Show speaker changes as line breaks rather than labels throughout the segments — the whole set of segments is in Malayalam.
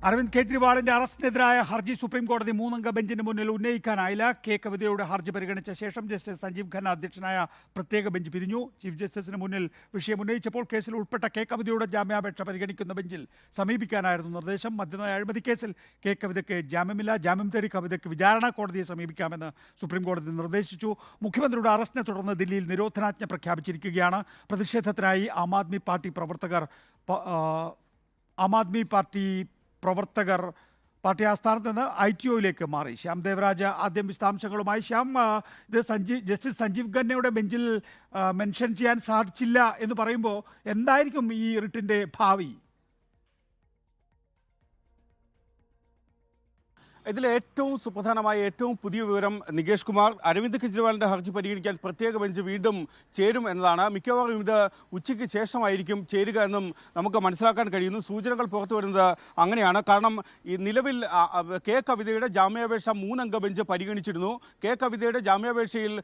അരവിന്ദ് കെജ്രിവാളിന്റെ അറസ്റ്റിനെതിരായ ഹർജി സുപ്രീം കോടതി മൂന്നംഗ ബെഞ്ചിന് മുന്നിൽ ഉന്നയിക്കാനായില്ല. കെ കവിതയുടെ ഹർജി പരിഗണിച്ച ശേഷം ജസ്റ്റിസ് സഞ്ജീവ് ഖന്ന അധ്യക്ഷനായ പ്രത്യേക ബെഞ്ച് പിരിഞ്ഞു. ചീഫ് ജസ്റ്റിസിന് മുന്നിൽ വിഷയം ഉന്നയിച്ചപ്പോൾ കേസിൽ ഉൾപ്പെട്ട കെ കവിതയുടെ ജാമ്യാപേക്ഷ പരിഗണിക്കുന്ന ബെഞ്ചിൽ സമീപിക്കാനായിരുന്നു നിർദ്ദേശം. മദ്യനയ അഴിമതി കേസിൽ കെ കവിതയ്ക്ക് ജാമ്യമില്ല. ജാമ്യം തേടി കവിതയ്ക്ക് വിചാരണ കോടതിയെ സമീപിക്കാമെന്ന് സുപ്രീം കോടതി നിർദ്ദേശിച്ചു. മുഖ്യമന്ത്രിയുടെ അറസ്റ്റിനെ തുടർന്ന് ദില്ലിയിൽ നിരോധനാജ്ഞ പ്രഖ്യാപിച്ചിരിക്കുകയാണ്. പ്രതിഷേധത്തിനായി ആം ആദ്മി പാർട്ടി പാർട്ടി ആസ്ഥാനത്ത് നിന്ന് ITOയിലേക്ക് മാറി. ശ്യാം ദേവരാജ് ആദ്യം വിശദാംശങ്ങളുമായി. ശ്യാം, ഇത് ജസ്റ്റിസ് സഞ്ജീവ് ഖന്നയുടെ ബെഞ്ചിൽ മെൻഷൻ ചെയ്യാൻ സാധിച്ചില്ല എന്ന് പറയുമ്പോൾ എന്തായിരിക്കും ഈ റിട്ടിൻ്റെ ഭാവി?
ഇതിൽ ഏറ്റവും സുപ്രധാനമായ ഏറ്റവും പുതിയ വിവരം നികേഷ് കുമാർ, അരവിന്ദ് കെജ്രിവാളിന്റെ ഹർജി പരിഗണിക്കാൻ പ്രത്യേക ബെഞ്ച് വീണ്ടും ചേരും എന്നതാണ്. മിക്കവാറും ഇത് ഉച്ചയ്ക്ക് ശേഷമായിരിക്കും ചേരുക എന്നും നമുക്ക് മനസ്സിലാക്കാൻ കഴിയുന്നു. സൂചനകൾ പുറത്തു വരുന്നത് അങ്ങനെയാണ്. കാരണം ഈ നിലവിൽ കെ കവിതയുടെ ജാമ്യാപേക്ഷ മൂന്നംഗ ബെഞ്ച് പരിഗണിച്ചിരുന്നു. കെ കവിതയുടെ ജാമ്യാപേക്ഷയിൽ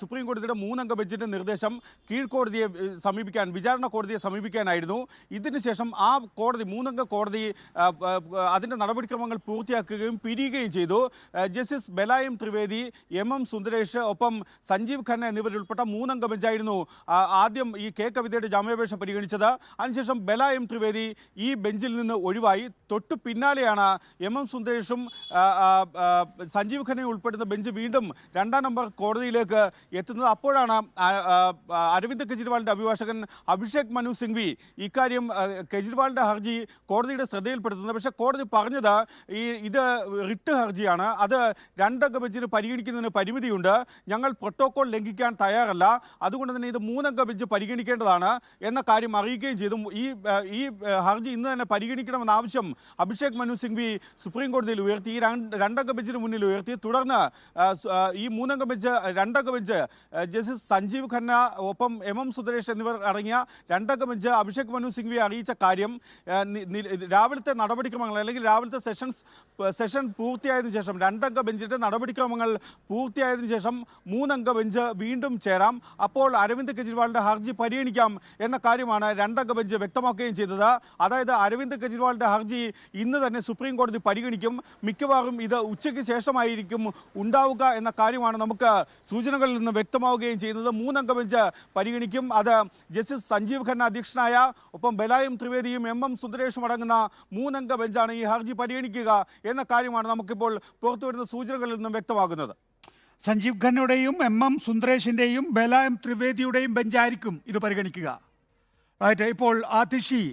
സുപ്രീം കോടതിയുടെ മൂന്നംഗ ബെഞ്ചിന്റെ നിർദ്ദേശം കീഴ്ക്കോടതിയെ സമീപിക്കാൻ, വിചാരണ കോടതിയെ സമീപിക്കാനായിരുന്നു. ഇതിനുശേഷം ആ കോടതി, മൂന്നംഗ കോടതി അതിന്റെ നടപടിക്രമങ്ങൾ പൂർത്തിയാക്കുകയും പിരിയുകയും ചെയ്തു. ജസ്റ്റിസ് ബെലായം ത്രിവേദി, MM സുന്ദരേഷ്, ഒപ്പം സഞ്ജീവ് ഖന്ന എന്നിവരുൾപ്പെട്ട മൂന്നംഗ ബെഞ്ചായിരുന്നു ആദ്യം ഈ കെ കവിതയുടെ ജാമ്യാപേക്ഷ പരിഗണിച്ചത്. അതിനുശേഷം ബെലായം ത്രിവേദി ഈ ബെഞ്ചിൽ നിന്ന് ഒഴിവായി. തൊട്ടു പിന്നാലെയാണ് MM സുന്ദരേഷും സഞ്ജീവ് ഖന്നയും ഉൾപ്പെടുന്ന ബെഞ്ച് വീണ്ടും 2ാം നമ്പർ കോടതിയിലേക്ക് എത്തുന്നത്. അപ്പോഴാണ് അരവിന്ദ് കെജ്രിവാളിന്റെ അഭിഭാഷകൻ അഭിഷേക് മനു സിംഗ്വി ഇക്കാര്യം കെജ്രിവാളിന്റെ ഹർജി കോടതിയുടെ ശ്രദ്ധയിൽപ്പെടുത്തുന്നത്. പക്ഷേ കോടതി പറഞ്ഞത് ഇത് റിട്ട് ഹർജിയാണ്, അത് 2അംഗ ബെഞ്ചിന് പരിഗണിക്കുന്നതിന് പരിമിതിയുണ്ട്, ഞങ്ങൾ പ്രോട്ടോകോൾ ലംഘിക്കാൻ തയ്യാറല്ല, അതുകൊണ്ട് തന്നെ ഇത് 3അംഗ ബെഞ്ച് പരിഗണിക്കേണ്ടതാണ് എന്ന കാര്യം അറിയിക്കുകയും ചെയ്തു. ഈ ഹർജി ഇന്ന് തന്നെ പരിഗണിക്കണമെന്ന ആവശ്യം അഭിഷേക് മനു സിംഗ്വി സുപ്രീം കോടതിയിൽ ഉയർത്തി. ഈ 2അംഗ ബെഞ്ചിന് മുന്നിൽ ഉയർത്തി. തുടർന്ന് ഈ 3അംഗ ബെഞ്ച്, 2അംഗ ബെഞ്ച് ജസ്റ്റിസ് സഞ്ജീവ് ഖന്ന ഒപ്പം MM സുന്ദരേഷ് എന്നിവർ അടങ്ങിയ 2അംഗ ബെഞ്ച് അഭിഷേക് മനു സിംഗ്വിയെ അറിയിച്ച കാര്യം രാവിലത്തെ നടപടിക്രമങ്ങൾ, അല്ലെങ്കിൽ രാവിലത്തെ സെഷൻ പൂർത്തിയായതിനു ശേഷം, 2അംഗ ബെഞ്ചിന്റെ നടപടിക്രമങ്ങൾ പൂർത്തിയായതിനു ശേഷം 3അംഗ ബെഞ്ച് വീണ്ടും ചേരാം, അപ്പോൾ അരവിന്ദ് കെജ്രിവാളിന്റെ ഹർജി പരിഗണിക്കാം എന്ന കാര്യമാണ് 2അംഗ ബെഞ്ച് വ്യക്തമാക്കുകയും ചെയ്തത്. അതായത് അരവിന്ദ് കെജ്രിവാളിന്റെ ഹർജി ഇന്ന് തന്നെ സുപ്രീം കോടതി പരിഗണിക്കും. മിക്കവാറും ഇത് ഉച്ചയ്ക്ക് ശേഷമായിരിക്കും ഉണ്ടാവുക എന്ന കാര്യമാണ് നമുക്ക് സൂചനകളിൽ നിന്ന് വ്യക്തമാവുകയും ചെയ്യുന്നത്. 3അംഗ ബെഞ്ച് പരിഗണിക്കും. അത് ജസ്റ്റിസ് സഞ്ജീവ് ഖന്ന അധ്യക്ഷനായ, ഒപ്പം ബെലായം ത്രിവേദിയും MM സുന്ദരേഷും അടങ്ങുന്ന 3അംഗ ബെഞ്ചാണ് ഈ ഹർജി പരിഗണിക്കുക എന്ന കാര്യമാണ് നമുക്കിപ്പോൾ പുറത്തുവരുന്ന സൂചനകളിൽ നിന്നും വ്യക്തമാകുന്നത്.
സഞ്ജീവ് ഖന്നയുടെയും MM സുന്ദരേഷിന്റെയും ബെലായം ത്രിവേദിയുടെയും ബെഞ്ചായിരിക്കും ഇത് പരിഗണിക്കുക. റൈറ്റ്. ഇപ്പോൾ ആതിഷി